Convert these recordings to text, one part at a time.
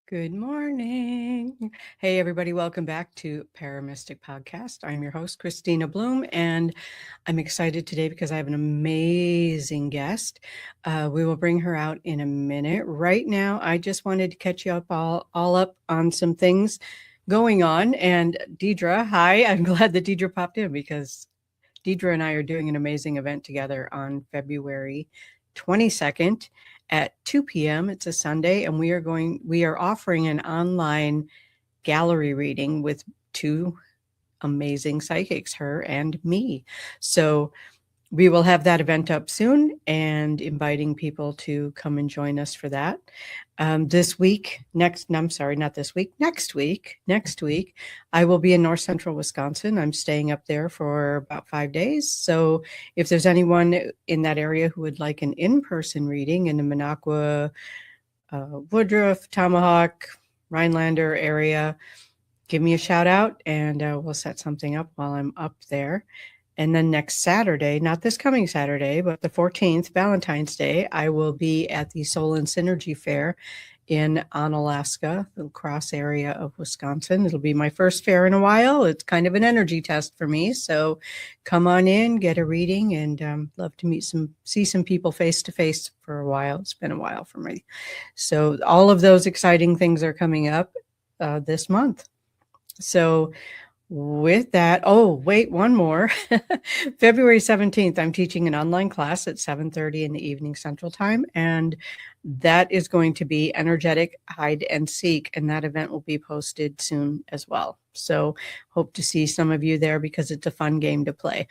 Good morning. Hey, everybody. Welcome back to ParaMystic Podcast. I'm your host, Kristina Bloom, and I'm excited today because I have an amazing guest. We will bring her out in a minute. Right now, I just wanted to catch you up all up on some things going on. And Deidre, hi. I'm glad that Deidre popped in because Deidre and I are doing an amazing event together on February 22nd at 2 p.m. It's a Sunday, and we are offering an online gallery reading with two amazing psychics, her and me. So we will have that event up soon and inviting people to come and join us for that. This week, next week, I will be in North Central Wisconsin. I'm staying up there for about 5 days. So if there's anyone in that area who would like an in-person reading in the Minocqua, Woodruff, Tomahawk, Rhinelander area, give me a shout out and we'll set something up while I'm up there. And then next Saturday, not this coming Saturday, but the 14th, Valentine's Day, I will be at the Soul and Synergy Fair in Onalaska, the Cross area of Wisconsin. It'll be my first fair in a while. It's kind of an energy test for me. So come on in, get a reading, and love to see some people face to face for a while. It's been a while for me. So all of those exciting things are coming up this month. So with that, oh, wait, one more. February 17th, I'm teaching an online class at 7:30 in the evening Central Time, and that is going to be Energetic Hide and Seek, and that event will be posted soon as well. So hope to see some of you there because it's a fun game to play.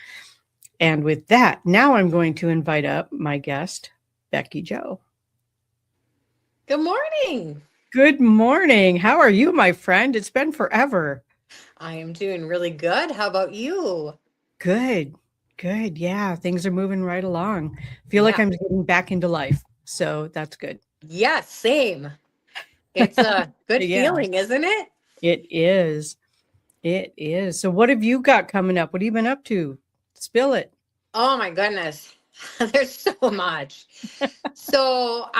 And with that, now I'm going to invite up my guest, Becky Jo. Good morning. Good morning. How are you, my friend? It's been forever. I am doing really good. How about you? Good. Good. Yeah, things are moving right along. Feel like Yeah. I'm getting back into life. So that's good. Yes, same. It's a good Yeah, feeling, isn't it? it is. It is. So what have you got coming up? What have you been up to? Spill it. Oh my goodness. There's so much. So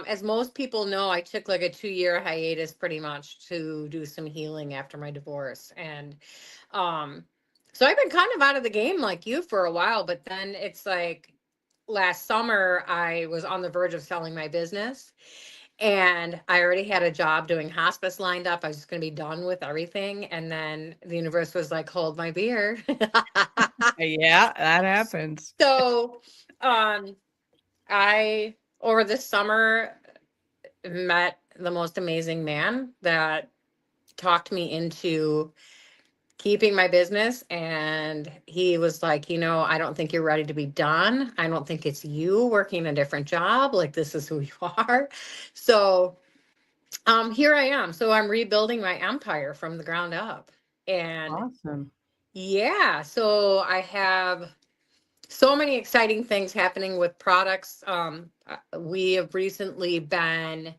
as most people know, I took like a 2-year hiatus pretty much to do some healing after my divorce. And um, so I've been kind of out of the game like you for a while, but then it's like last summer I was on the verge of selling my business. And I already had a job doing hospice lined up. I was just going to be done with everything. And then the universe was like, hold my beer. Yeah, that happens. So um, I, over this summer, met the most amazing man that talked me into keeping my business. And he was like, I don't think you're ready to be done. I don't think it's you working a different job. Like, this is who you are. So here I am. So I'm rebuilding my empire from the ground up. And Awesome. yeah, so I have so many exciting things happening with products. We have recently been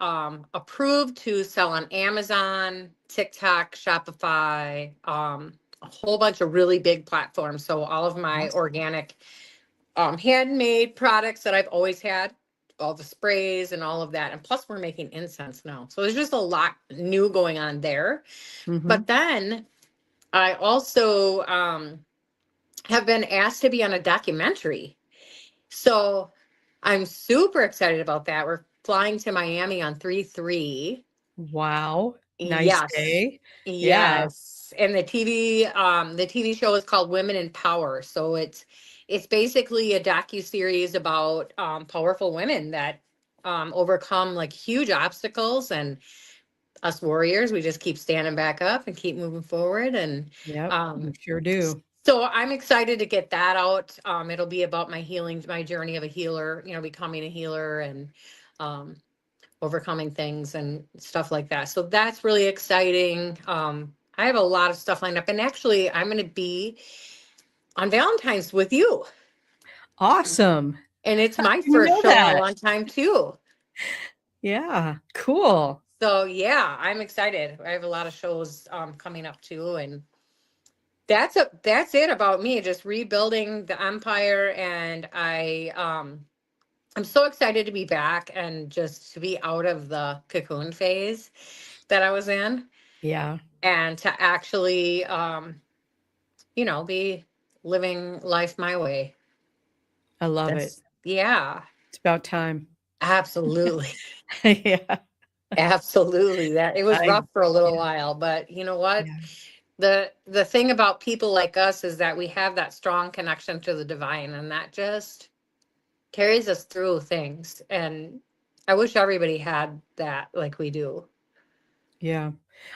approved to sell on Amazon, TikTok, Shopify, a whole bunch of really big platforms. So all of my Awesome. organic handmade products that I've always had, all the sprays and all of that. And plus we're making incense now. So there's just a lot new going on there. Mm-hmm. But then I also have been asked to be on a documentary. So I'm super excited about that. We're flying to Miami on 3/3. Wow. Nice Yes. day. Yeah. Yes. And the TV show is called Women in Power. So it's basically a docu-series about powerful women that overcome like huge obstacles, and us warriors, we just keep standing back up and keep moving forward. And Yep. um You sure do. so I'm excited to get that out. It'll be about my healing, my journey of a healer, becoming a healer, and um overcoming things and stuff like that. So that's really exciting. I have a lot of stuff lined up, and actually I'm going to be on Valentine's with you, Awesome. and it's How my did you first know show in a that? long time too. Yeah. Cool. So yeah, I'm excited. I have a lot of shows coming up too, and that's it about me, just rebuilding the empire. And I I'm so excited to be back and just to be out of the cocoon phase that I was in, Yeah, and to actually, be living life my way. I love it. Yeah, It's about time. absolutely. Yeah, Absolutely. That it was I rough for a yeah, little while, but you know what? yeah, The thing about people like us is that we have that strong connection to the divine, and that just carries us through things. And I wish everybody had that like we do. yeah.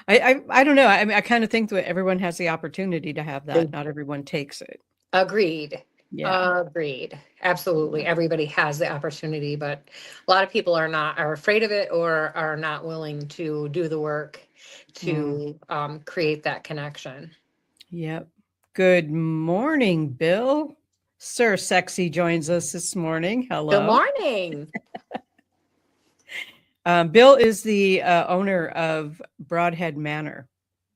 I don't know. I mean, I kind of think that everyone has the opportunity to have They that. Not everyone takes it. agreed. Yeah, Agreed. Absolutely. yeah, Everybody has the opportunity, but a lot of people are afraid of it or are not willing to do the work mm, to create that connection. yep. Good morning, Bill. Sir Sexy joins us this morning. Good Hello. morning. Bill is the owner of Broadhead Manor,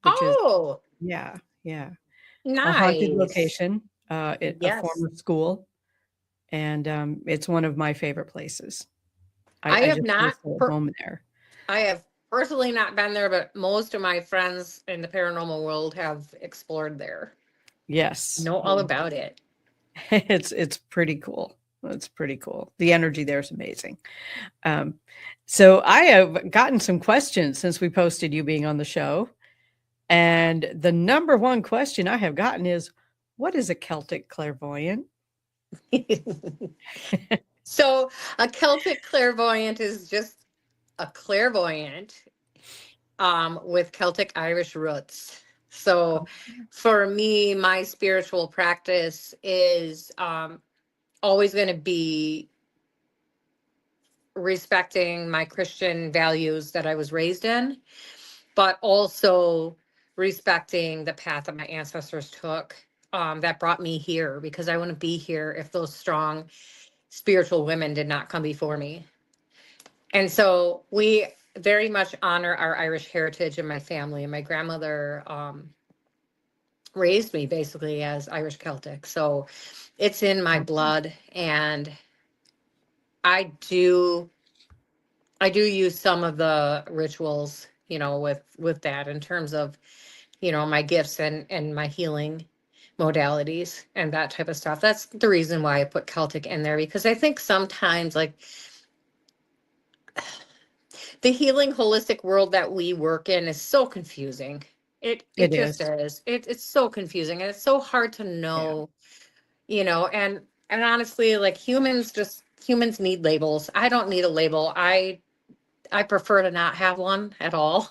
which is, Oh, yeah, yeah, a haunted nice. location, a Yes. former school, and it's one of my favorite places. I I have just feel not so at per- home there. I have personally not been there, but most of my friends in the paranormal world have explored there. Yes, Know all about it. it's pretty cool. It's pretty cool. The energy there is amazing. Um, so I have gotten some questions since we posted you being on the show, and the number one question I have gotten is, "What is a Celtic clairvoyant?" So a Celtic clairvoyant is just a clairvoyant with Celtic Irish roots. So for me, my spiritual practice is always going to be respecting my Christian values that I was raised in, but also respecting the path that my ancestors took, that brought me here, because I wouldn't be here if those strong spiritual women did not come before me. And so we very much honor our Irish heritage in my family. And my grandmother raised me basically as Irish Celtic. So it's in my blood. And I do I do use some of the rituals, with that in terms of, my gifts and my healing modalities and that type of stuff. That's the reason why I put Celtic in there, because I think sometimes, like, the healing holistic world that we work in is so confusing. It It just is. is. It's so confusing, and it's so hard to Yeah. know, and honestly, like, humans need labels. I don't need a label. I prefer to not have one at all.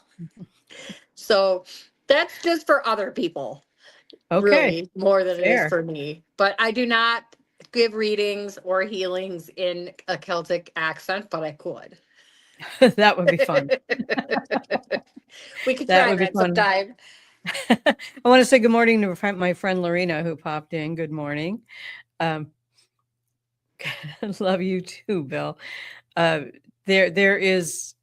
So that's just for other people, Okay. really, more than it is Fair. for me. But I do not give readings or healings in a Celtic accent, but I could. That would be fun. We could That try would be that fun. sometime. I want to say good morning to my friend Lorena who popped in. Good morning. Um, love you too, Bill. Uh, there is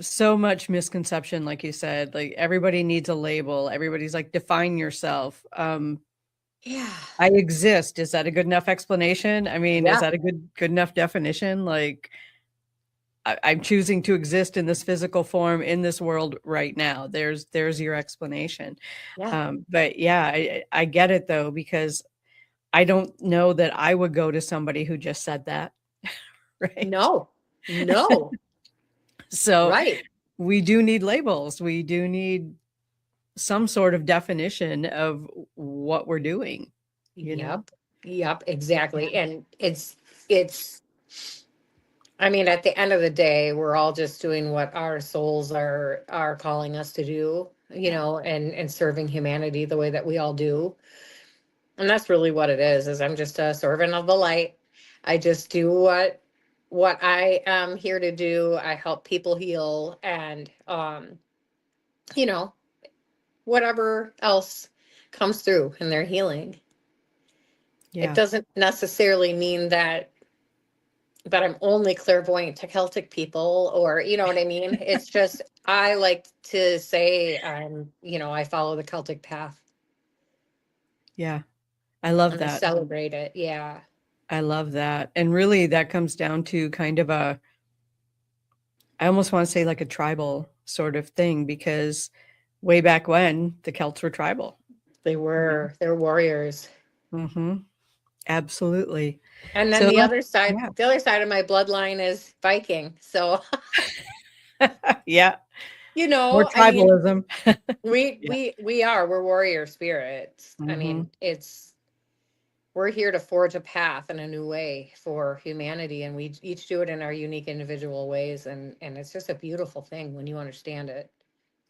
so much misconception, like you said. Like everybody needs a label. Everybody's like, define yourself. Yeah. I exist. Is that a good enough explanation? I mean, is Yeah. that a good enough definition? Like, I'm choosing to exist in this physical form in this world right now. There's your explanation. Yeah. But yeah, I get it though, because I don't know that I would go to somebody who just said that, right? No. No. So Right. we do need labels. We do need some sort of definition of what we're doing, you know? Yep. Yep. Exactly. And it's I mean, at the end of the day, we're all just doing what our souls are calling us to do, Yeah. and serving humanity the way that we all do. And that's really what it is I'm just a servant of the light. I just do what I am here to do. I help people heal, and you know, whatever else comes through in their healing. It Yeah. doesn't necessarily mean that I'm only clairvoyant to Celtic people, or you know what I mean? It's just I like to say I follow the Celtic path Yeah. I love and I that. celebrate it. Yeah. I love that. And really that comes down to kind of I almost want to say like a tribal sort of thing, because way back when the Celts were tribal. They're warriors. Mm-hmm. Absolutely. And then So yeah. the other side of my bloodline is Viking. So, Yeah. you More know, I mean, tribalism. Yeah. we're warrior spirits. I Mm-hmm. mean, we're here to forge a path and a new way for humanity, and we each do it in our unique individual ways, and it's just a beautiful thing when you understand it.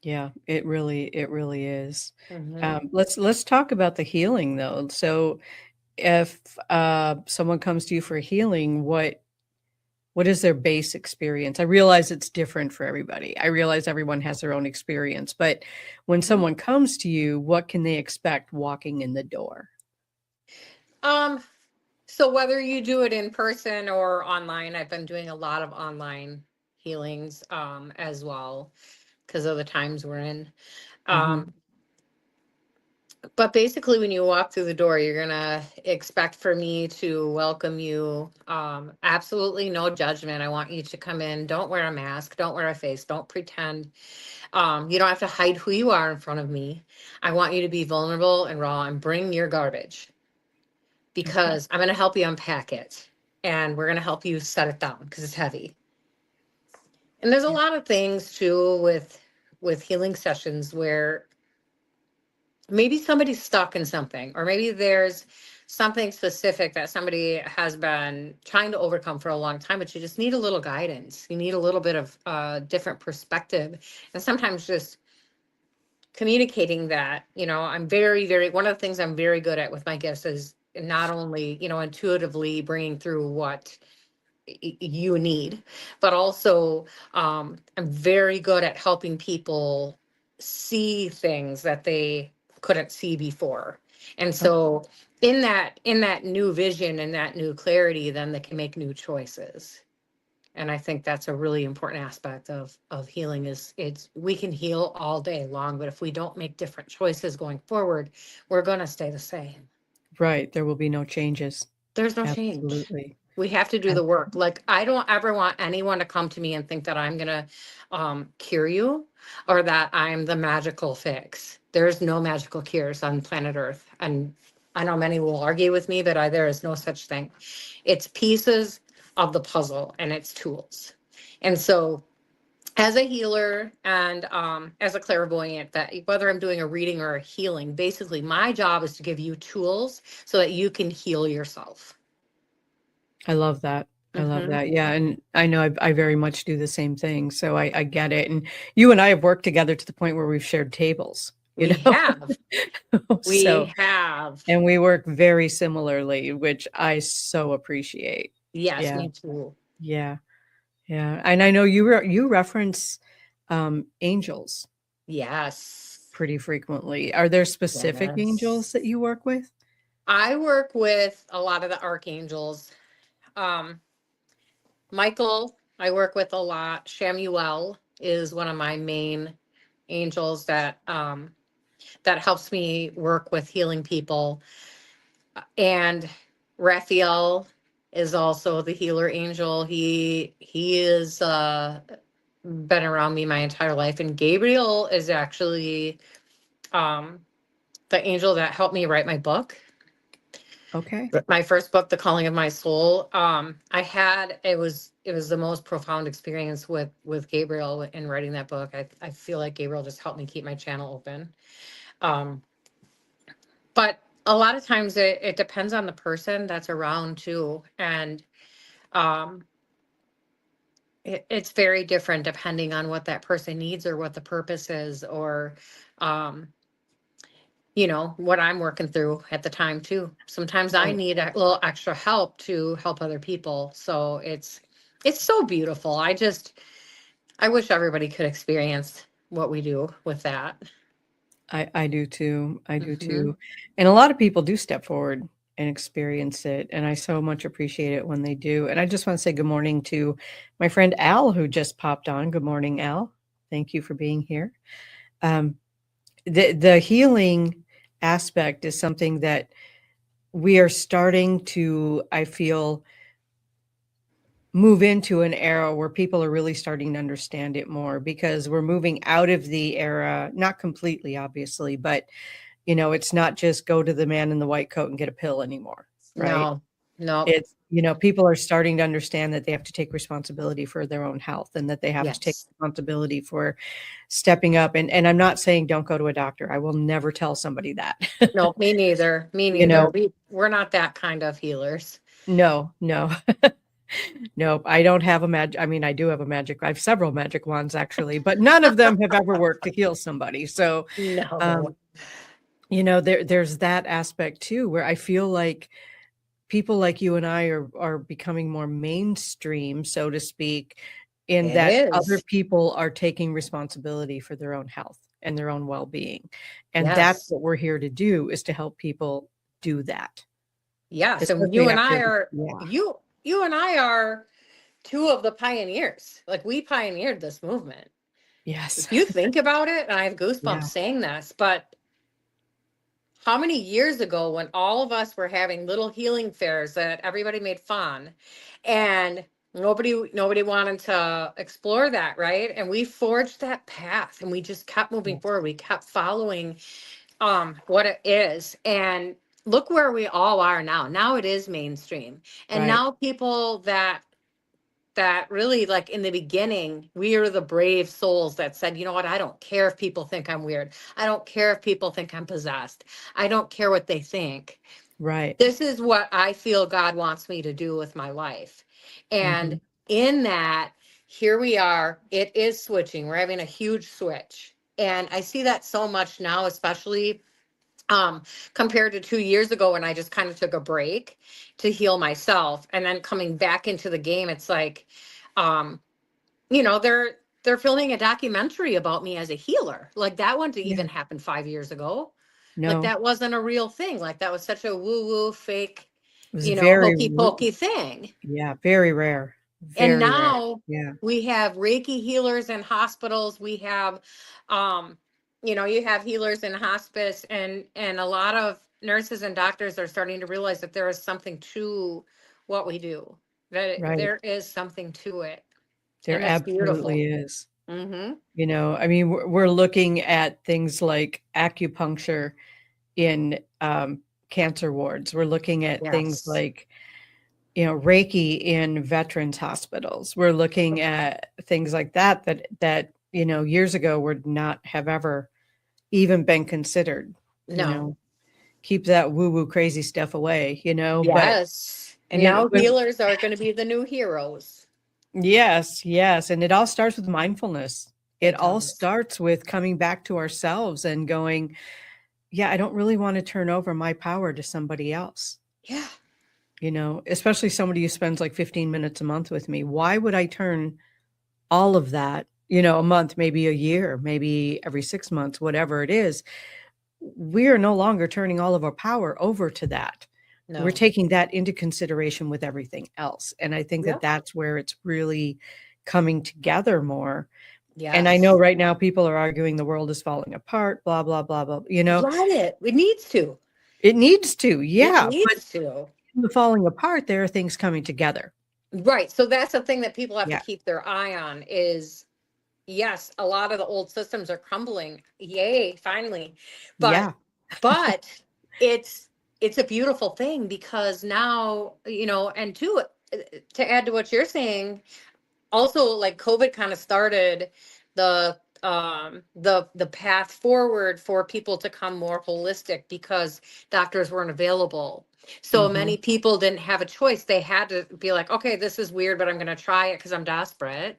Yeah, it really is. Hmm. Let's talk about the healing though. So if someone comes to you for healing, what is their base experience? I realize it's different for everybody. I realize everyone has their own experience, but when someone comes to you, what can they expect walking in the door? Um, so whether you do it in person or online, I've been doing a lot of online healings as well because of the times we're in. Hmm. Um, but basically, when you walk through the door, you're gonna expect for me to welcome you. Absolutely no judgment. I want you to come in. Don't wear a mask. Don't wear a face. Don't pretend. You don't have to hide who you are in front of me. I want you to be vulnerable and raw and bring your garbage Okay. because I'm gonna help you unpack it and we're gonna help you set it down because it's heavy. And there's a Yeah. lot of things too with healing sessions where maybe somebody's stuck in something, or maybe there's something specific that somebody has been trying to overcome for a long time, but you just need a little guidance. You need a little bit of different perspective. And sometimes just communicating that, I'm one of the things I'm very good at with my gifts is not only, intuitively bringing through what you need, but also I'm very good at helping people see things that they couldn't see before. And Okay. so in that new vision and that new clarity, then they can make new choices. And I think that's a really important aspect of healing is we can heal all day long, but if we don't make different choices going forward, we're going to stay the same. Right. There will be no changes. There's no change. Absolutely. We have to do Ab- the work. Like, I don't ever want anyone to come to me and think that I'm going to cure you or that I'm the magical fix. There's no magical cures on planet Earth. And I know many will argue with me, but there is no such thing. It's pieces of the puzzle and it's tools. And so, as a healer and as a clairvoyant, that whether I'm doing a reading or a healing, basically my job is to give you tools so that you can heal yourself. I love that. I love Hmm. that. Yeah. And I know I very much do the same thing. So I get it. And you and I have worked together to the point where we've shared tables, you We know? have. So, We have. and we work very similarly, which I so appreciate. Yes, Yeah. me too. Yeah. Yeah. And I know you reference angels Yes. pretty frequently. Are there specific angels that Yes. you work with? I work with a lot of the archangels. Um, Michael, I work with a lot. Shamuel is one of my main angels that helps me work with healing people. And Raphael is also the healer angel. He is been around me my entire life. And Gabriel is actually um, the angel that helped me write my book. Okay. My first book, The Calling of My Soul. It was the most profound experience with Gabriel in writing that book. I feel like Gabriel just helped me keep my channel open. Um, but a lot of times it depends on the person that's around too. And um, it's very different depending on what that person needs or what the purpose is or um, what I'm working through at the time too. Sometimes I Right. need a little extra help to help other people. So it's so beautiful. I wish everybody could experience what we do with that. I do too. I do Hmm. too. And a lot of people do step forward and experience it. And I so much appreciate it when they do. And I just want to say good morning to my friend Al, who just popped on. Good morning, Al. Thank you for being here. Um, the healing aspect is something that we are starting to, I feel, move into an era where people are really starting to understand it more, because we're moving out of the era, not completely, obviously, but it's not just go to the man in the white coat and get a pill anymore, right? No, no. It's, people are starting to understand that they have to take responsibility for their own health, and that they have to take Yes. responsibility for stepping up. And I'm not saying don't go to a doctor. I will never tell somebody that. No, me neither. Me You neither. know, We're not that kind of healers. no, no. Nope, I don't have a magic. I mean, I do have a magic. I have several magic wands, actually, but none of them have ever worked to heal somebody. So, No. um, there's that aspect too, where I feel like people like you and I are becoming more mainstream, so to speak, in It that other is. people are taking responsibility for their own health and their own well-being. And that's Yes. what we're here to do, is to help people do that. Yes. And Especially after, yeah. you and I are two of the pioneers. Like, we pioneered this movement. Yes. If you think about it, and I have goosebumps Yeah. saying this, but how many years ago, when all of us were having little healing fairs that everybody made fun, and nobody wanted to explore that, right? And we forged that path, and we just kept moving Yes. forward. We kept following what it is, and look where we all are now. Now it is mainstream, and Right. now people that really, like, in the beginning, we are the brave souls that said, you know what, I don't care if people think I'm weird. I don't care if people think I'm possessed. I don't care what they think. Right. This is what I feel God wants me to do with my life. Hmm. And in that, here we are. It is switching. We're having a huge switch. And I see that so much now, especially compared to 2 years ago, when I just kind of took a break to heal myself, and then coming back into the game. It's like, um, they're filming a documentary about me as a healer. Like, that wouldn't Yeah. even happen 5 years ago. Like, No, that wasn't a real thing. Like, that was such a woo woo fake, it was very, hokey pokey thing. yeah, very rare. And Very rare. now Yeah. we have Reiki healers in hospitals. We have, um, you have healers in hospice, and a lot of nurses and doctors are starting to realize that there is something to what we do. Right. There is something to it, There and it's absolutely beautiful. is. Mm-hmm. I mean, we're looking at things like acupuncture in cancer wards. We're looking at things Yes. like, Reiki in veterans hospitals. We're looking at things like that years ago would not have ever even been considered. you No. know, Keep that woo woo crazy stuff away, but, Yes. And now when, healers are going to be the new heroes. yes, yes. And it all starts with mindfulness. It It all does. starts with coming back to ourselves and going, yeah, I don't really want to turn over my power to somebody else. Yeah. Especially somebody who spends like 15 minutes a month with me. Why would I turn all of that, a month, maybe a year, maybe every 6 months, whatever it is? We are no longer turning all of our power over to that. We're No. taking that into consideration with everything else. And I think that Yep. that's where it's really coming together more. And I know Yes. right now people are arguing the world is falling apart, blah, blah, blah, blah. Let it. It needs to. It needs to, It yeah. But needs to. in the falling apart, there are things coming together. Right. So that's the thing that people have to Yeah. keep their eye on is, yes, a lot of the old systems are crumbling. Yay, finally. But Yeah. but it's it's a beautiful thing, because now, and to add to what you're saying, also, like, COVID kind of started the path forward for people to come more holistic, because doctors weren't available. So Hmm. many people didn't have a choice. They had to be like, okay, this is weird, but I'm going to try it because I'm desperate.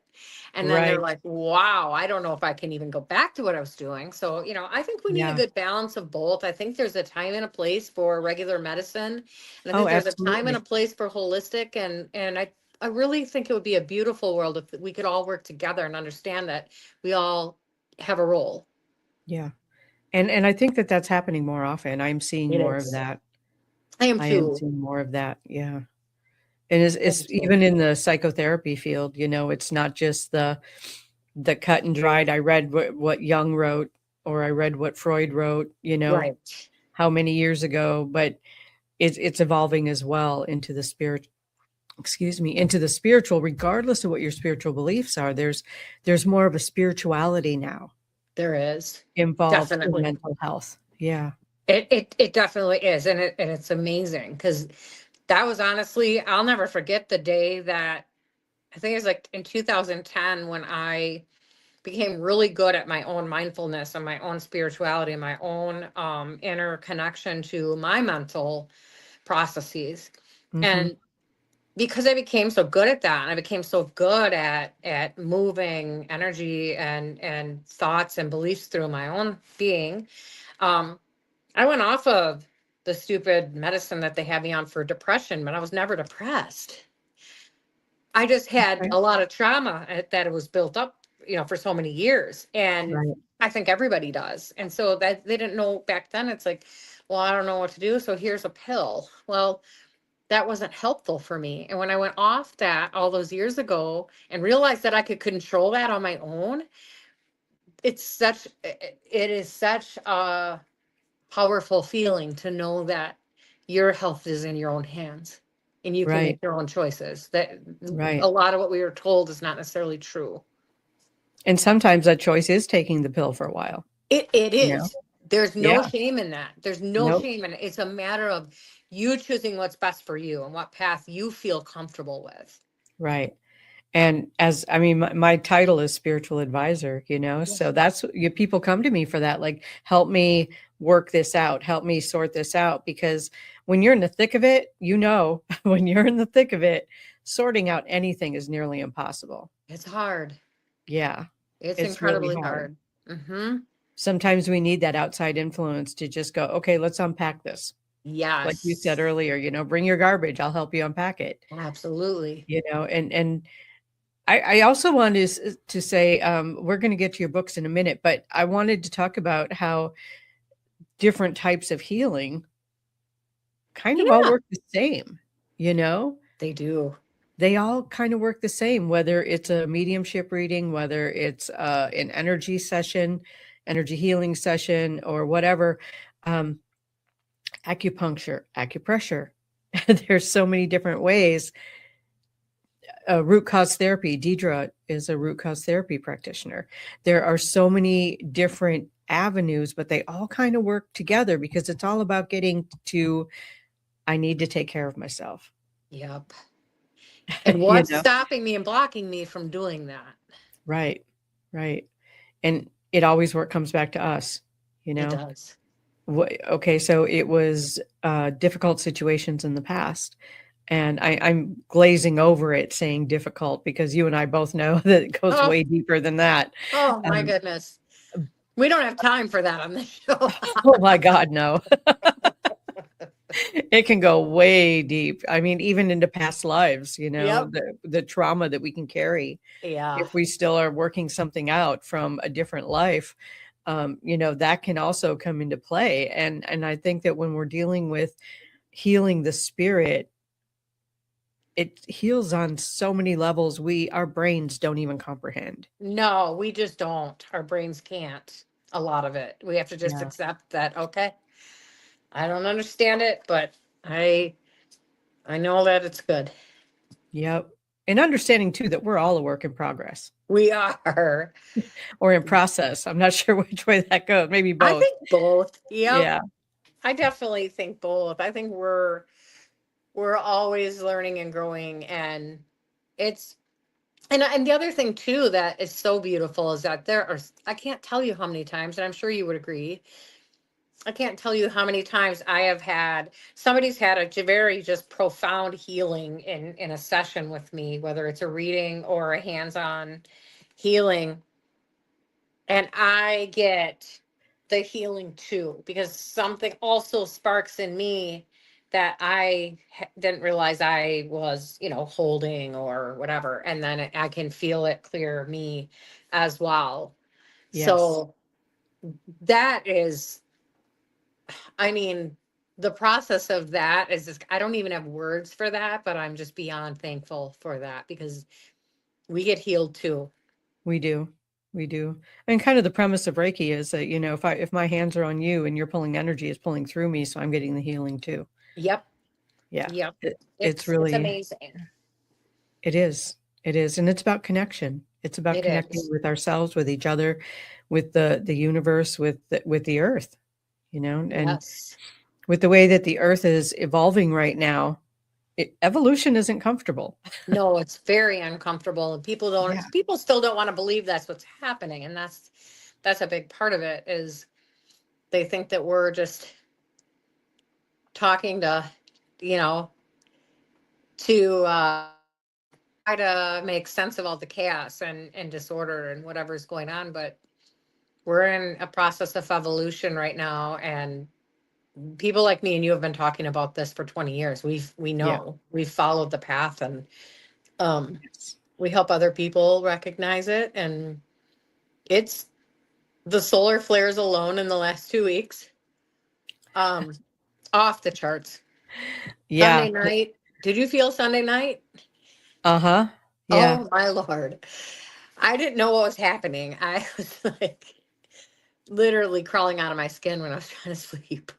And then they're Right. like, wow, I don't know if I can even go back to what I was doing. So, I think we need a Yeah. good balance of both. I think there's a time and a place for regular medicine, and I Oh, think there's a time and a absolutely. place for holistic. And I really think it would be a beautiful world if we could all work together and understand that we all have a role. Yeah. And I think that that's happening more often. I'm seeing It more of is. that. I am I am too. seeing more of that. Yeah. And I am it's too. even in the psychotherapy field, it's not just the cut and dried. I read what Jung wrote, or I read what Freud wrote, Right. how many years ago, but it's evolving as well into the spirit, into the spiritual, regardless of what your spiritual beliefs are. There's more of a spirituality now There is. involved in Definitely. mental health. Yeah. It definitely is. And it's amazing because that was honestly, I'll never forget the day that I think it was like in 2010 when I became really good at my own mindfulness and my own spirituality and my own inner connection to my mental processes. Mm-hmm. And because I became so good at that, and I became so good at moving energy and thoughts and beliefs through my own being, um, I went off of the stupid medicine that they had me on for depression, but I was never depressed. I just had Okay. a lot of trauma that it was built up, for so many years. And Right. I think everybody does. And so that they didn't know back then. It's like, well, I don't know what to do. So here's a pill. Well, that wasn't helpful for me. And when I went off that all those years ago and realized that I could control that on my own, it is such a powerful feeling to know that your health is in your own hands and you can make Right. your own choices. That Right. a lot of what we were told is not necessarily true. And sometimes that choice is taking the pill for a while. It You know? is. There's no Yeah. shame in that. There's no Nope. shame in it. It's a matter of you choosing what's best for you and what path you feel comfortable with. Right. And my title is spiritual advisor, so Yes. that's you people come to me for that, like, help me work this out, help me sort this out, because when you're in the thick of it, when you're in the thick of it, sorting out anything is nearly impossible. It's hard. Yeah, It's it's really incredibly hard. hard. Mm-hmm. Sometimes we need that outside influence to just go, okay, let's unpack this. Like you said Yes. earlier, bring your garbage, I'll help you unpack it. Absolutely. And I also wanted to say, we're going to get to your books in a minute, but I wanted to talk about how different types of healing kind of all Yeah, work the same. You know, they do. they all kind of work the same, whether it's a mediumship reading, whether it's an energy session, energy healing session, or whatever. Um, Acupuncture, acupressure. There's so many different ways. Root cause therapy. Deidre is a root cause therapy practitioner. There are so many different avenues, but they all kind of work together because it's all about getting to, I need to take care of myself. Yep. And you what's know, stopping me and blocking me from doing that? right, right. And it always comes back to us, you It know. does. Okay, so it was difficult situations in the past. And I'm glazing over it saying difficult because you and I both know that it goes Oh, way deeper than that. oh my Um, goodness. We don't have time for that on this show. oh my God, no. It can go way deep. I mean, even into past lives, Yep. the trauma that we can carry Yeah. if we still are working something out from a different life, that can also come into play. And I think that when we're dealing with healing the spirit, it heals on so many levels our brains don't even comprehend. No, we just don't. Our brains can't. A lot of it. We have to just Yeah. accept that, okay, I don't understand it, but I I know that it's good. Yep. And understanding too that we're all a work in progress We are. or in process. I'm not sure which way that goes. Maybe I both. think both. Yep. Yeah. I definitely think both. I think we're always learning and growing, and it's and the other thing too that is so beautiful is that there are, I can't tell you how many times, and I'm sure you would agree, I can't tell you how many times I have had somebody's had a very just profound healing in a session with me, whether it's a reading or a hands-on healing, and I get the healing too because something also sparks in me that I didn't realize I was, holding or whatever, and then I can feel it clear me as well. Yes. So that is, I mean, the process of that is just, I don't even have words for that, but I'm just beyond thankful for that because we get healed too. We do. We do. And kind of the premise of Reiki is that, if my hands are on you and you're pulling energy, it's pulling through me, so I'm getting the healing too. Yep. Yeah. Yep. It's It's really, amazing. it is. It is. And it's about connection. It's about It connecting is. with ourselves, with each other, with the universe, with the earth, and Yes. with the way that the earth is evolving right now, evolution isn't comfortable. No, it's very uncomfortable, and Yeah. people still don't want to believe that's what's happening, and that's a big part of it. Is they think that we're just talking to, you know, to try to make sense of all the chaos and disorder and whatever's going on, but we're in a process of evolution right now, and people like me and you have been talking about this for 20 years. We Yeah. know, we've followed the path, and um Yes. we help other people recognize it. And it's the solar flares alone in the last 2 weeks, um off the charts. Yeah. Sunday night, did you feel Sunday night? Uh-huh. Yeah. Oh my Lord, I didn't know what was happening. I was like literally crawling out of my skin when I was trying to sleep.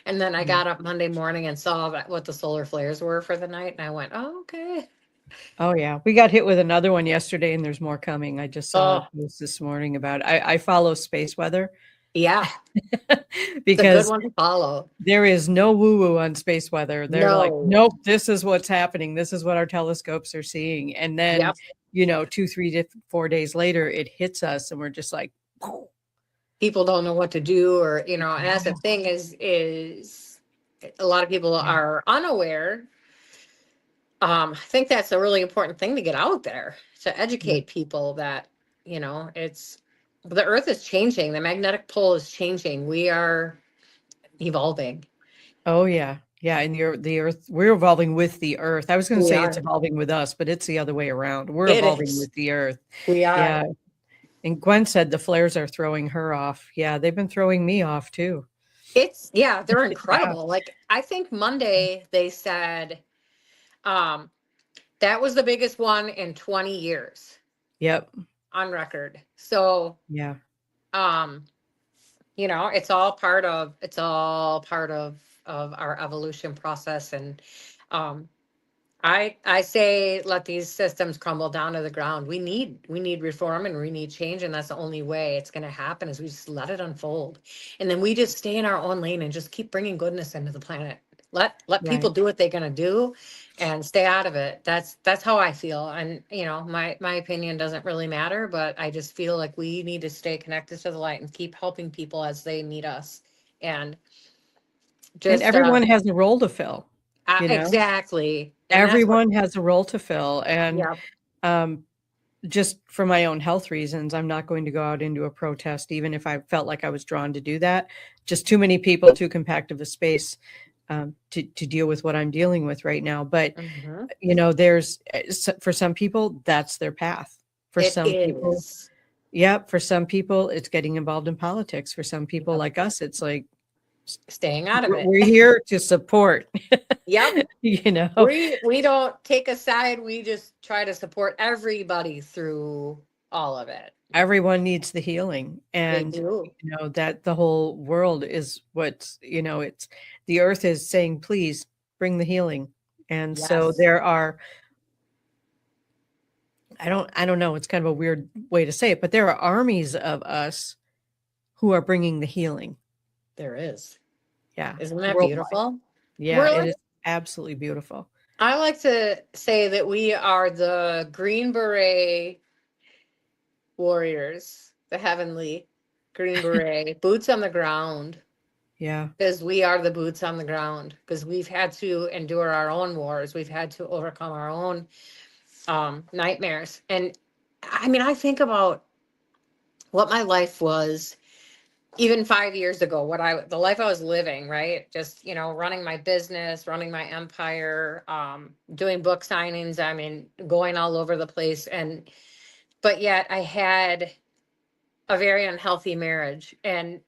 And then I Yeah. got up Monday morning and saw what the solar flares were for the night, and I went, oh, okay. Oh, yeah. We got hit with another one yesterday, and there's more coming. I just saw a Oh, post this morning about I follow space weather yeah, it's a good because one to follow. there is no woo-woo on space weather. They're like, No. nope, this is what's happening. This is what our telescopes are seeing. And then, Yep. 2, 3, 4 days later, it hits us, and we're just like, People don't know what to do, or, and that's the yeah, thing is a lot of people yeah, are unaware. I think that's a really important thing to get out there, to yeah. educate people that, it's the earth is changing, the magnetic pole is changing. We are evolving. Oh, yeah. Yeah, and the earth, we're evolving with the earth. I was gonna We say it's are. evolving with us, but it's the other way around. We're It evolving is. with the earth. We are. Yeah, and Gwen said the flares are throwing her off. Yeah, they've been throwing me off too. Yeah, they're Yeah. incredible. Like, I think Monday they said um that was the biggest one in 20 years Yep. on record. So, Yeah. um, it's all part of our evolution process. And um I say let these systems crumble down to the ground. We need reform, and we need change, and that's the only way it's going to happen, is we just let it unfold, and then we just stay in our own lane and just keep bringing goodness into the planet. Let people Right. do what they're going to do, and stay out of it. That's how I feel, and my opinion doesn't really matter, but I just feel like we need to stay connected to the light and keep helping people as they need us, and And just everyone has a role to fill, you know? exactly, and that's what. Everyone has a role to fill, and, Yeah. um, just for my own health reasons, I'm not going to go out into a protest, even if I felt like I was drawn to do that. Just too many people, too compact of a space, to deal with what I'm dealing with right now. But, Mhm. there's for some people, that's their path. For It some people, is. yeah, for some people, it's getting involved in politics. For some people Yep. like us, it's like Staying out of it. we're here to support, Yep. you know. We don't take a side. We just try to support everybody through all of it. Everyone needs the healing, They and do. that the whole world is what's, it's the earth is saying, please bring the healing. And so Yes, there are, I don't know, it's kind of a weird way to say it, but there are armies of us who are bringing the healing. there is. Yeah, Isn't that worldwide. beautiful? Yeah, We're it like, is absolutely beautiful. I like to say that we are the Green Beret warriors, the heavenly Green Beret, boots on the ground, Yeah. because we are the boots on the ground, because we've had to endure our own wars. We've had to overcome our own nightmares. And I mean, I think about what my life was even 5 years ago, the life I was living, right? Just, running my business, running my empire, doing book signings. I mean, going all over the place. But yet I had a very unhealthy marriage, and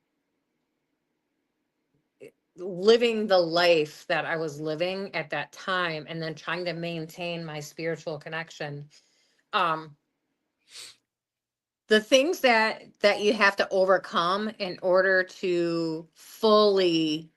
living the life that I was living at that time, and then trying to maintain my spiritual connection. Um, the things that you have to overcome in order to fully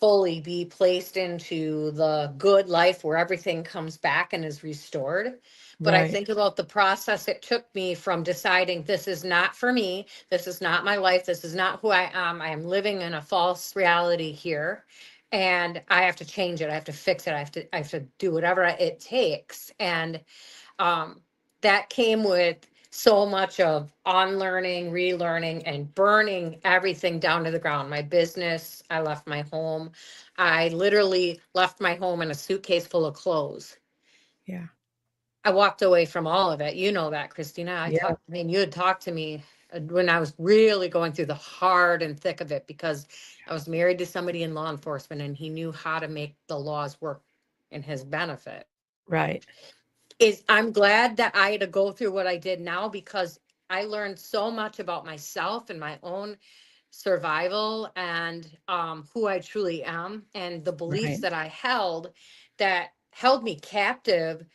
fully be placed into the good life where everything comes back and is restored. But I Right. think about the process it took me from deciding this is not for me, this is not my life, this is not who I am. I am living in a false reality here. And I have to change it. I have to fix it. I have to do whatever it takes. And um, that came with so much of unlearning, relearning, and burning everything down to the ground. My business, I left my home. I literally left my home in a suitcase full of clothes. Yeah. I walked away from all of it. You know that, Kristina. Yeah. I mean, you had talked to me when I was really going through the hard and thick of it, because I was married to somebody in law enforcement and he knew how to make the laws work in his benefit. Right. I'm glad that I had to go through what I did now, because I learned so much about myself and my own survival and who I truly am, and the beliefs Right. that I held that held me captive,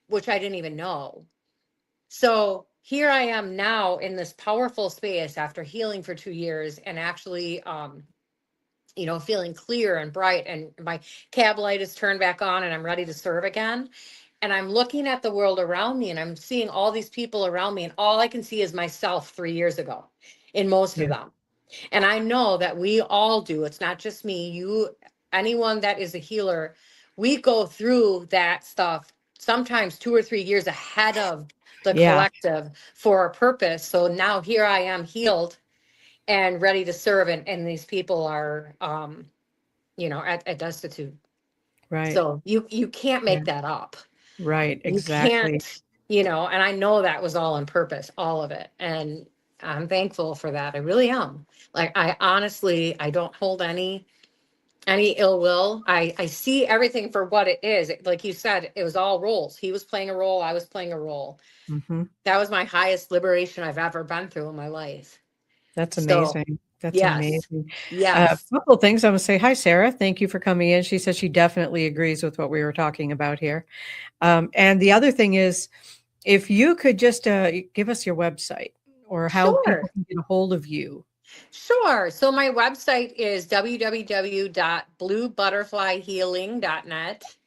which I didn't even know. So here I am now in this powerful space after healing for 2 years and actually, feeling clear and bright, and my cab light is turned back on and I'm ready to serve again. And I'm looking at the world around me and I'm seeing all these people around me, and all I can see is myself 3 years ago in most Yeah. of them. And I know that we all do. It's not just me, you, anyone that is a healer, we go through that stuff sometimes 2 or 3 years ahead of the Yeah. collective for a purpose. So now here I am healed and ready to serve. And these people are, at destitute. Right. So you can't Yeah. make that up. Right. You Exactly. can't, and I know that was all on purpose, all of it. And I'm thankful for that. I really am. Like, I honestly, I don't hold any ill will. I see everything for what it is. Like you said, it was all roles. He was playing a role, I was playing a role. Hmm. That was my highest liberation I've ever been through in my life. That's So, amazing. That's yes. amazing. A Yes. couple of things I want to say. Hi, Sarah. Thank you for coming in. She says she definitely agrees with what we were talking about here. And the other thing is, if you could just give us your website or how people Sure. can get a hold of you. Sure. So my website is www.bluebutterflyhealing.net.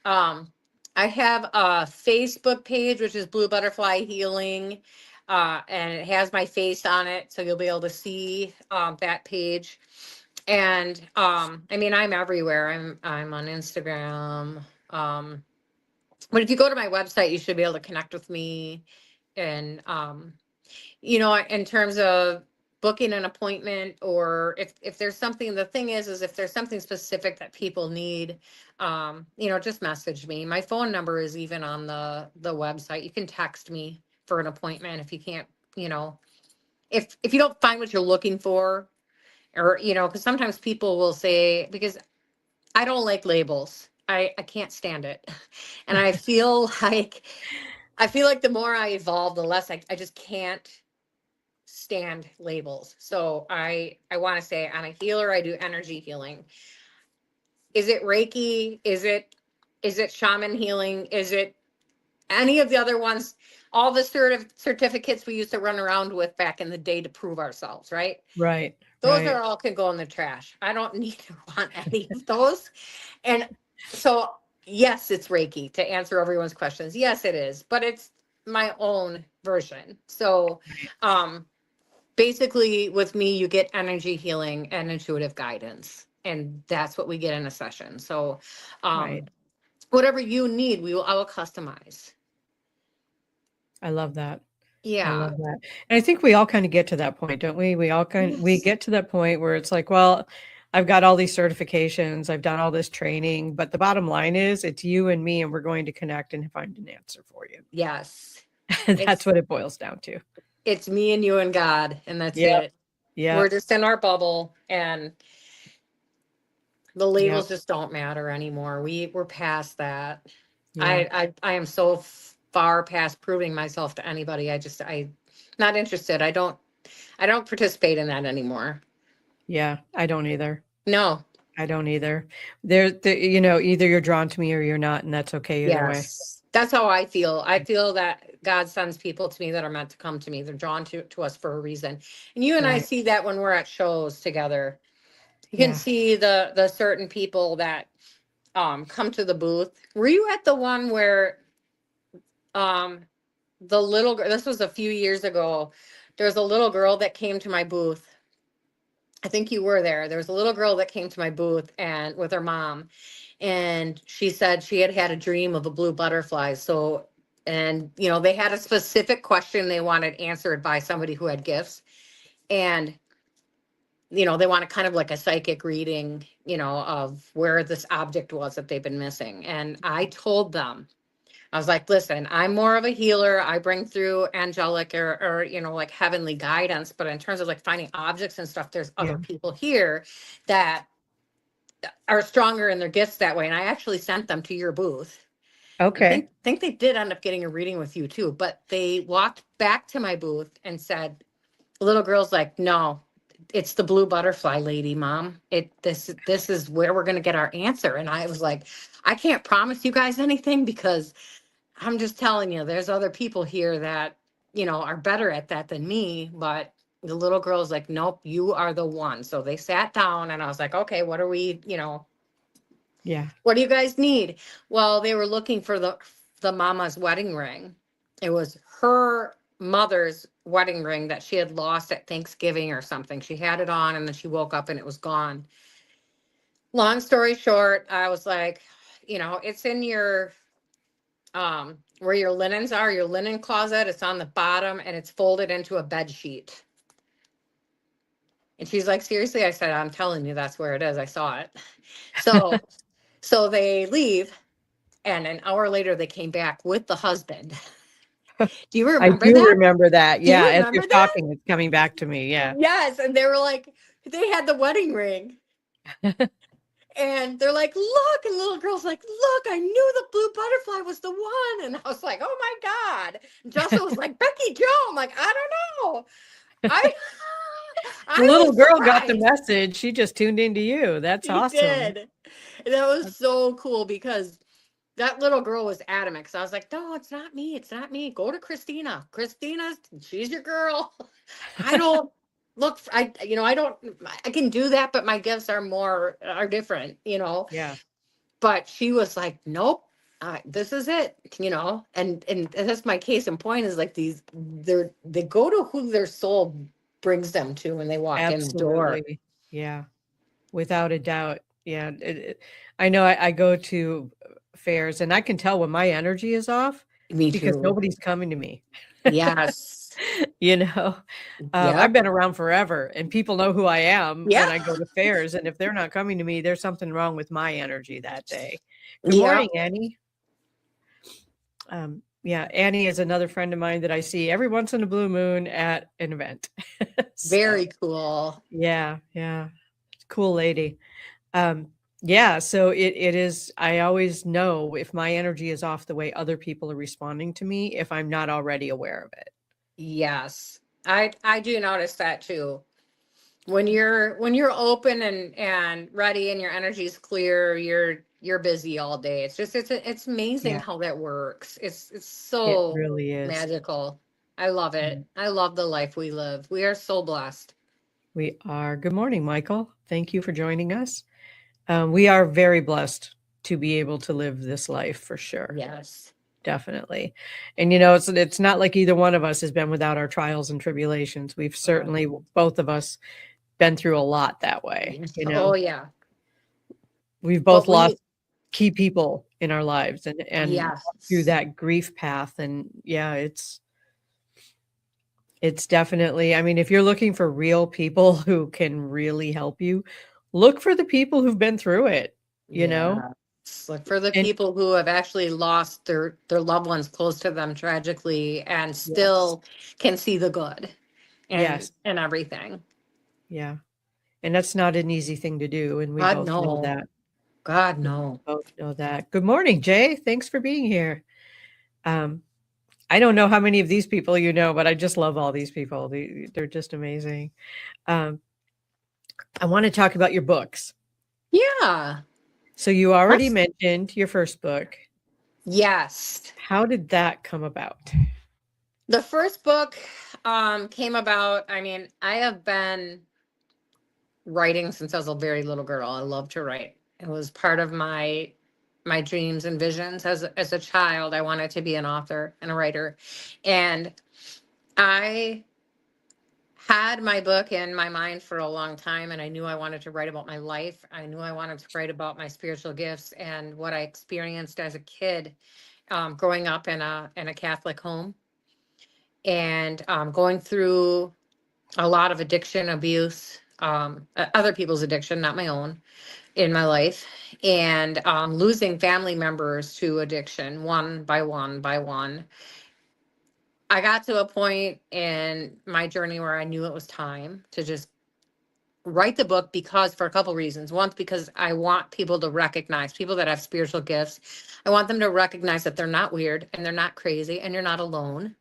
Um, I have a Facebook page, which is Blue Butterfly Healing, and it has my face on it, so you'll be able to see that page. And I mean, I'm everywhere. I'm on Instagram. Um, but if you go to my website, you should be able to connect with me. And in terms of booking an appointment, or if there's something, the thing is if there's something specific that people need, just message me. My phone number is even on the website. You can text me for an appointment if you can't, you know, if you don't find what you're looking for, or, because sometimes people will say, because I don't like labels. I can't stand it. And I feel like the more I evolve, the less I just can't stand labels. So I want to say I'm a healer. I do energy healing. Is it Reiki? Is it shaman healing? Is it any of the other ones? All the certificates we used to run around with back in the day to prove ourselves, right? Right. Those are Right. all can go in the trash. I don't need to want any of those. And so, yes, it's Reiki, to answer everyone's questions. Yes, it is, but it's my own version. So, um, basically with me, you get energy healing and intuitive guidance, and that's what we get in a session. So, Right. um, whatever you need, I will customize. I love that. I Yeah. love that. And I think we all kind of get to that point, don't we? We Yes. get to that point where it's like, well, I've got all these certifications, I've done all this training, but the bottom line is it's you and me, and we're going to connect and find an answer for you. Yes. That's It's what it boils down to. it's me and you and God, and that's Yep. it. We're Yep. just in our bubble, and the Yep. labels just don't matter anymore. We're past that. Yeah. I am so far past proving myself to anybody. I not interested. I don't participate in that anymore. Yeah. I don't either. No. I don't either. Either you're drawn to me or you're not, and that's okay either way. Yes. That's how I feel. I feel that God sends people to me that are meant to come to me. They're drawn to us for a reason. And you and I Right. see that when we're at shows together. You can Yeah. see the certain people that come to the booth. Were you at the one where um the little girl, this was a few years ago, there was a little girl that came to my booth. I think you were there. There was a little girl that came to my booth and with her mom, and she said she had had a dream of a blue butterfly. So, and you know, they had a specific question they wanted answered by somebody who had gifts, and you know, they want kind of like a psychic reading, you know, of where this object was that they've been missing. And I told them, I was like, listen, I'm more of a healer. I bring through angelic or, you know, like heavenly guidance. But in terms of like finding objects and stuff, there's Yeah. other people here that are stronger in their gifts that way. And I actually sent them to your booth. I Okay. think they did end up getting a reading with you too, but they walked back to my booth and said, the little girl's like, no, it's the blue butterfly lady, mom. This is where we're gonna get our answer. And I was like, I can't promise you guys anything because I'm just telling you, there's other people here that, you know, are better at that than me. But the little girl's like, nope, you are the one. So they sat down and I was like, okay, what are we, you know, Yeah. what do you guys need? Well, they were looking for the mama's wedding ring. It was her mother's wedding ring that she had lost at Thanksgiving or something. She had it on and then she woke up and it was gone. Long story short, I was like, you know, it's in your where your linens are, your linen closet. It's on the bottom and it's folded into a bed sheet. And she's like, seriously? I said, I'm telling you, that's where it is. I saw it. So so they leave. And an hour later, they came back with the husband. Do you I remember do that? remember that. Do Yeah. you As you're remember that? talking, it's coming back to me. Yeah. Yes. And they were like, they had the wedding ring. And they're like, look. And little girl's like, look, I knew the blue butterfly was the one. And I was like, oh my God. And Justin was like, Becky Jo. I'm like, I don't know. I I The little was girl got the surprised. message. She just tuned into you. That's He awesome. did. And that was so cool because that little girl was adamant. So I was like, no, it's not me. It's not me. Go to Kristina. Kristina, she's your girl. I don't look, you know, I don't, I can do that, but my gifts are different, you know. Yeah. But she was like, nope, this is it, you know. And that's my case in point is like they go to who their soul brings them to when they walk in the door. Absolutely. Yeah. Without a doubt. Yeah. I know I go to fairs and I can tell when my energy is off Me because too. nobody's coming to me. Yes. You know, I've Yep. been around forever and people know who I am when Yep. I go to fairs. And if they're not coming to me, there's something wrong with my energy that day. Good morning, Yep. Annie. Yeah, Annie is another friend of mine that I see every once in a blue moon at an event. So Very cool. yeah, yeah. Cool lady. Um, yeah, so it is, I always know if my energy is off the way other people are responding to me if I'm not already aware of it. Yes. I do notice that too. When you're open and ready and your energy's clear, you're busy all day. It's just it's amazing Yeah, how that works. It's it so really is. magical. I love it. Mm. I love the life we live. We are so blessed. We are. Good morning, Michael. Thank you for joining us. We are very blessed to be able to live this life for sure. Yes. Definitely. And you know, it's not like either one of us has been without our trials and tribulations. We've certainly both of us been through a lot that way, you Oh know. yeah. We've But both we lost key people in our lives and through yes. that grief path. And yeah, it's definitely, I mean, if you're looking for real people who can really help you, look for the people who've been through it, you know? Yeah. Look for the And people who have actually lost their loved ones close to them tragically and yes, still can see the good yes, and everything. yeah. And that's not an easy thing to do. And we God both know no. that. God We no. both know that. Good morning, Jay. Thanks for being here. Um, I don't know how many of these people you know, but I just love all these people. They're just amazing. Um, I want to talk about your books. Yeah. So you already Let's mentioned your first book. yes. How did that come about? The first book came about. I mean, I have been writing since I was a very little girl. I love to write. It was part of my dreams and visions as a child. I wanted to be an author and a writer. And I had my book in my mind for a long time, and I knew I wanted to write about my life. I knew I wanted to write about my spiritual gifts and what I experienced as a kid, growing up in a Catholic home, and going through a lot of addiction, abuse, other people's addiction, not my own, in my life, and losing family members to addiction one by one by one. I got to a point in my journey where I knew it was time to just write the book, because for a couple reasons. One, because I want people to recognize, people that have spiritual gifts, I want them to recognize that they're not weird and they're not crazy and you're not alone.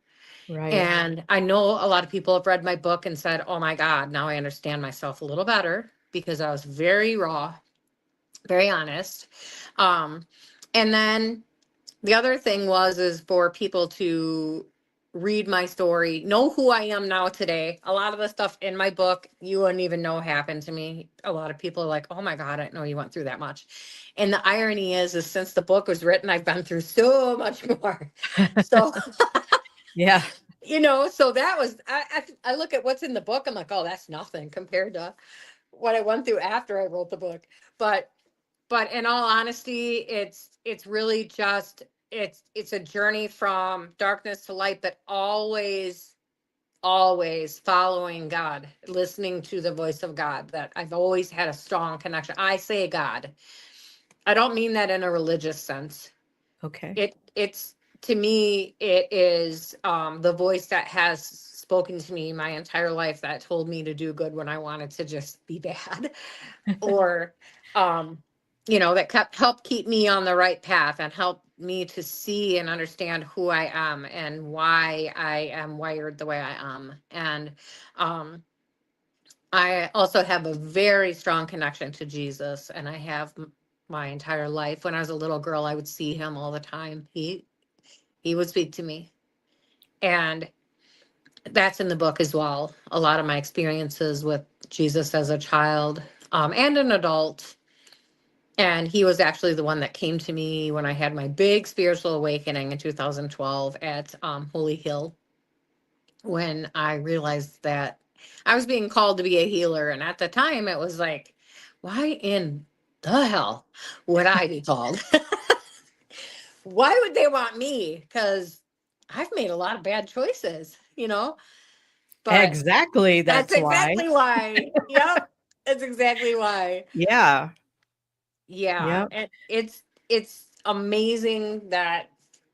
Right. And I know a lot of people have read my book and said, oh my God, now I understand myself a little better, because I was very raw, very honest. And then the other thing is for people to read my story, know who I am now today. A lot of the stuff in my book, you wouldn't even know happened to me. A lot of people are like, oh my God, I didn't know you went through that much. And the irony is since the book was written, I've been through so much more. So, Yeah. so that was, I look at what's in the book. I'm like, oh, that's nothing compared to what I went through after I wrote the book. But in all honesty, it's really just, it's a journey from darkness to light, but always following God, listening to the voice of God. That I've always had a strong connection. I say God. I don't mean that in a religious sense. Okay. It's to me, it is the voice that has spoken to me my entire life, that told me to do good when I wanted to just be bad, or that helped keep me on the right path and help me to see and understand who I am and why I am wired the way I am. And I also have a very strong connection to Jesus, and I have my entire life. When I was a little girl, I would see him all the time. He would speak to me, and that's in the book as well. A lot of my experiences with Jesus as a child, and an adult. And he was actually the one that came to me when I had my big spiritual awakening in 2012 at Holy Hill, when I realized that I was being called to be a healer. And at the time, it was like, why in the hell would I be called? Why would they want me? Because I've made a lot of bad choices. But Exactly. that's That's why. exactly why. Yep. That's exactly why. Yeah. Yeah. Yep. And it's amazing that,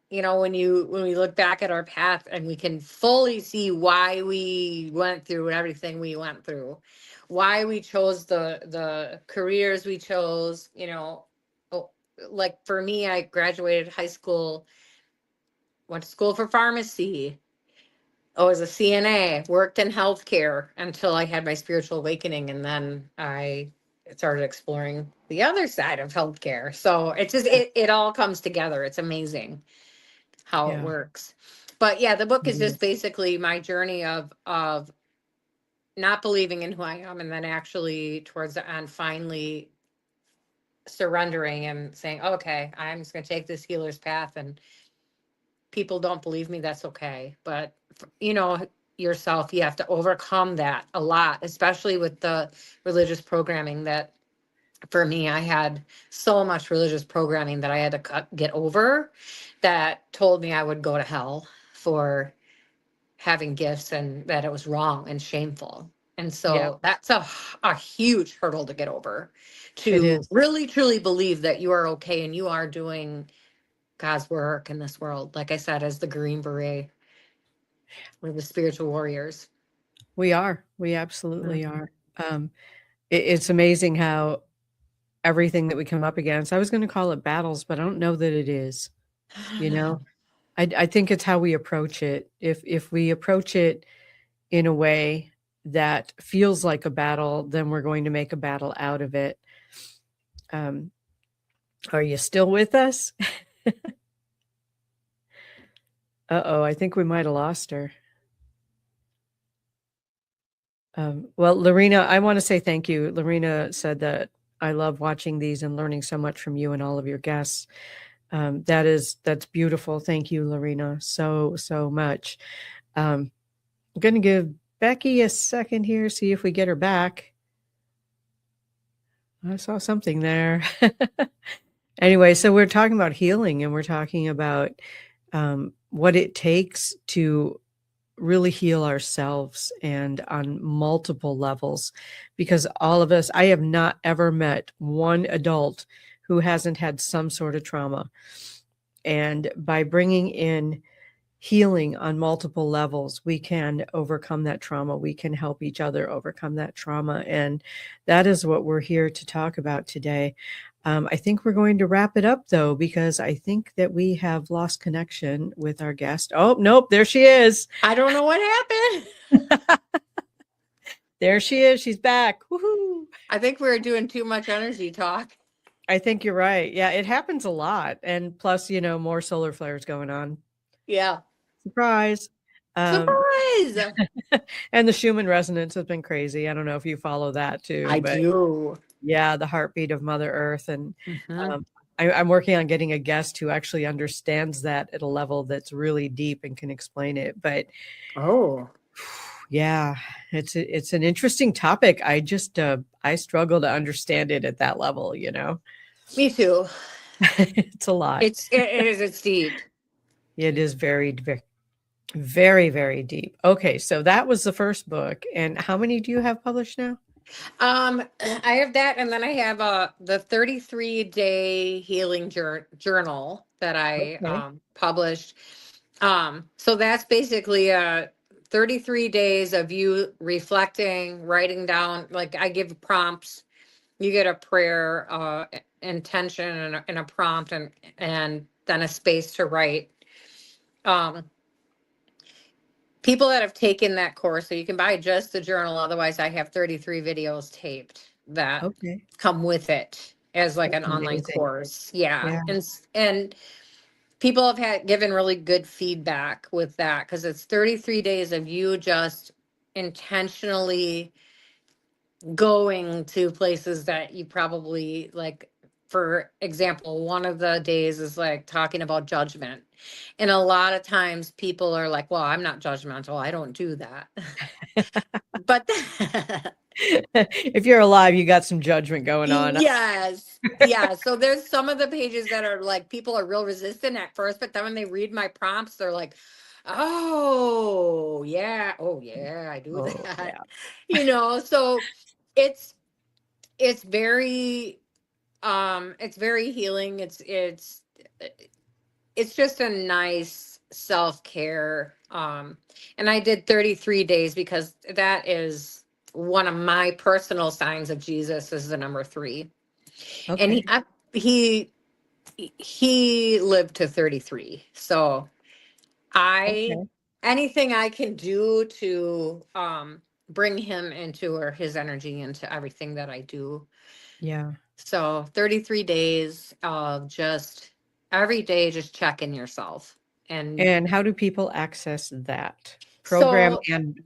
when we look back at our path and we can fully see why we went through everything we went through, why we chose the careers we chose. Oh, like for me, I graduated high school, went to school for pharmacy. I was a CNA, worked in healthcare until I had my spiritual awakening, and then I started exploring the other side of healthcare. So it just it all comes together. It's amazing how it Yeah. works. But yeah, the book It is just is. basically my journey of not believing in who I am, and then actually towards the end finally surrendering and saying, okay, I'm just going to take this healer's path, and people don't believe me, that's okay. But yourself, you have to overcome that a lot, especially with the religious programming. That for me, I had so much religious programming that I had to get over, that told me I would go to hell for having gifts, and that it was wrong and shameful. And Yeah. so that's a huge hurdle to get over, It to is. really truly believe that you are okay and you are doing God's work in this world. Like I said, as the Green Beret, we're the spiritual warriors. We are. We absolutely are. It's amazing how everything that we come up against, I was going to call it battles, but I don't know that it is. You know, I think it's how we approach it. If we approach it in a way that feels like a battle, then we're going to make a battle out of it. Um, are you still with us? Uh-oh, I think we might have lost her. Well, Lorena, I want to say thank you. Lorena said that I love watching these and learning so much from you and all of your guests. That's beautiful. Thank you, Lorena, so much. I'm going to give Becky a second here, see if we get her back. I saw something there. Anyway, so we're talking about healing, and we're talking about what it takes to really heal ourselves, and on multiple levels, because all of us, I have not ever met one adult who hasn't had some sort of trauma. And by bringing in healing on multiple levels, we can overcome that trauma. We can help each other overcome that trauma. And that is what we're here to talk about today. I think we're going to wrap it up, though, because I think that we have lost connection with our guest. Oh, nope, there she is. I don't know what happened. There she is. She's back. Woohoo. I think we were doing too much energy talk. I think you're right. Yeah, it happens a lot. And plus, more solar flares going on. Yeah. Surprise. Surprise. And the Schumann resonance has been crazy. I don't know if you follow that too. I do. Yeah, the heartbeat of Mother Earth. And I'm working on getting a guest who actually understands that at a level that's really deep and can explain it. But yeah, it's an interesting topic. I just I struggle to understand it at that level. Me too. It's a lot. It's deep. It is very, very, very, very deep. Okay, so that was the first book. And how many do you have published now? I have that, and then I have the 33-day healing journal that I published. So that's basically 33 days of you reflecting, writing down. Like, I give prompts. You get a prayer, intention, and a prompt, and then a space to write. People that have taken that course, so you can buy just the journal. Otherwise, I have 33 videos taped that come with it as like an online course. Yeah. And people have given really good feedback with that, because it's 33 days of you just intentionally going to places that you probably like. For example, one of the days is like talking about judgment. And a lot of times people are like, well, I'm not judgmental. I don't do that. But if you're alive, you got some judgment going on. Yes. Yeah. So there's some of the pages that are like, people are real resistant at first, but then when they read my prompts, they're like, oh yeah. Oh yeah, I do that. Yeah. So it's very healing. It's just a nice self-care. And I did 33 days because that is one of my personal signs of Jesus, is the number 3. And he lived to 33. So anything I can do to bring him into, or his energy into, everything that I do. Yeah. So 33 days of just every day, just checking yourself. And how do people access that program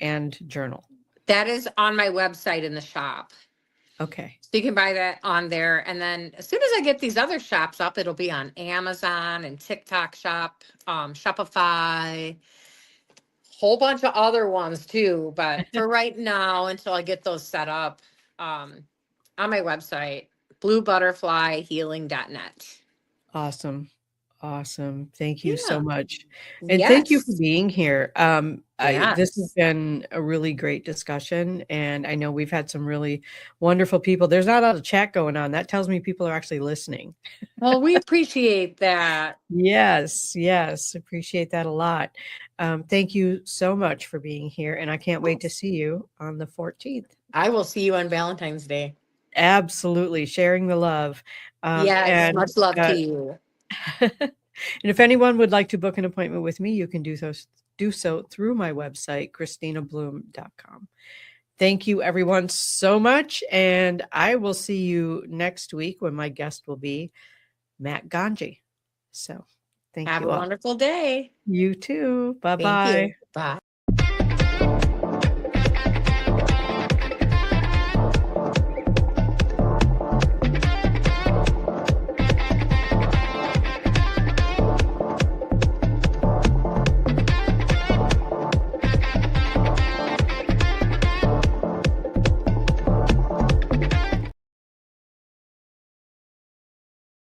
and journal? That is on my website in the shop. Okay. So you can buy that on there. And then as soon as I get these other shops up, it'll be on Amazon and TikTok shop, Shopify, whole bunch of other ones too. But for right now, until I get those set up, on my website, bluebutterflyhealing.net. Awesome. Thank you so much. And Yes. thank you for being here. This has Yes. been a really great discussion. And I know we've had some really wonderful people. There's not a lot of chat going on. That tells me people are actually listening. Well, we appreciate that. Yes. Appreciate that a lot. Thank you so much for being here. And I can't wait to see you on the 14th. I will see you on Valentine's Day. Absolutely. Sharing the love. Yes. And Much love to you. and if anyone would like to book an appointment with me, you can do so through my website, KristinaBloom.com. Thank you, everyone, so much. And I will see you next week when my guest will be Matt Ganji. So thank you all. Have a wonderful day. You too. Bye-bye. Thank you.